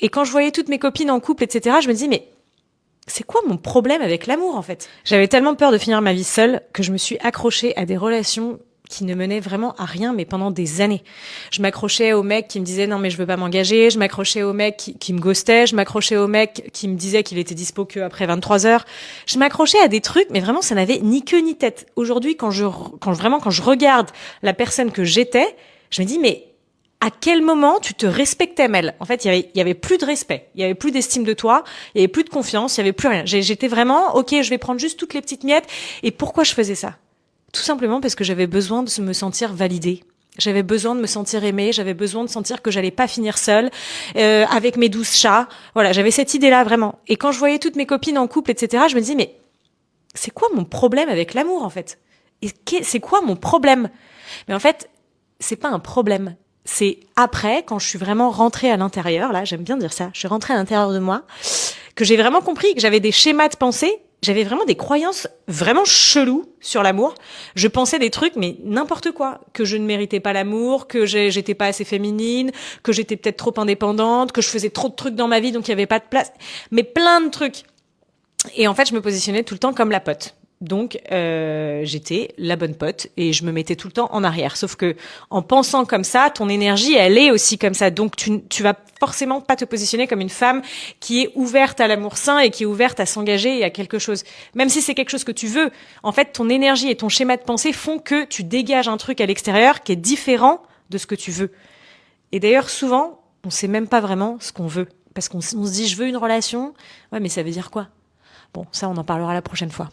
Et quand je voyais toutes mes copines en couple, etc., je me disais, mais c'est quoi mon problème avec l'amour, en fait? J'avais tellement peur de finir ma vie seule que je me suis accrochée à des relations qui ne menaient vraiment à rien, mais pendant des années. Je m'accrochais aux mecs qui me disaient non mais je veux pas m'engager, je m'accrochais aux mecs qui me ghostaient, je m'accrochais aux mecs qui me disaient qu'il était dispo que après 23 heures. Je m'accrochais à des trucs, mais vraiment ça n'avait ni queue ni tête. Aujourd'hui, quand je regarde la personne que j'étais, je me dis mais à quel moment tu te respectais, Mel? En fait, il y avait plus de respect, il y avait plus d'estime de toi, il y avait plus de confiance, il y avait plus rien. J'étais vraiment, ok, je vais prendre juste toutes les petites miettes. Et pourquoi je faisais ça? Tout simplement parce que j'avais besoin de me sentir validée. J'avais besoin de me sentir aimée, j'avais besoin de sentir que j'allais pas finir seule, avec mes 12 chats. Voilà, j'avais cette idée-là vraiment. Et quand je voyais toutes mes copines en couple, etc., je me disais, mais c'est quoi mon problème avec l'amour, en fait? Et c'est quoi mon problème? Mais en fait, c'est pas un problème. C'est après, quand je suis vraiment rentrée à l'intérieur, là, j'aime bien dire ça, je suis rentrée à l'intérieur de moi, que j'ai vraiment compris que j'avais des schémas de pensée, j'avais vraiment des croyances vraiment cheloues sur l'amour. Je pensais des trucs, mais n'importe quoi. Que je ne méritais pas l'amour, que j'étais pas assez féminine, que j'étais peut-être trop indépendante, que je faisais trop de trucs dans ma vie, donc il y avait pas de place. Mais plein de trucs. Et en fait, je me positionnais tout le temps comme la pote. Donc, j'étais la bonne pote et je me mettais tout le temps en arrière. Sauf que, en pensant comme ça, ton énergie, elle est aussi comme ça. Donc, tu vas forcément pas te positionner comme une femme qui est ouverte à l'amour sain et qui est ouverte à s'engager et à quelque chose. Même si c'est quelque chose que tu veux, en fait, ton énergie et ton schéma de pensée font que tu dégages un truc à l'extérieur qui est différent de ce que tu veux. Et d'ailleurs, souvent, on sait même pas vraiment ce qu'on veut. Parce qu'on se dit, je veux une relation. Ouais, mais ça veut dire quoi? Bon, ça, on en parlera la prochaine fois.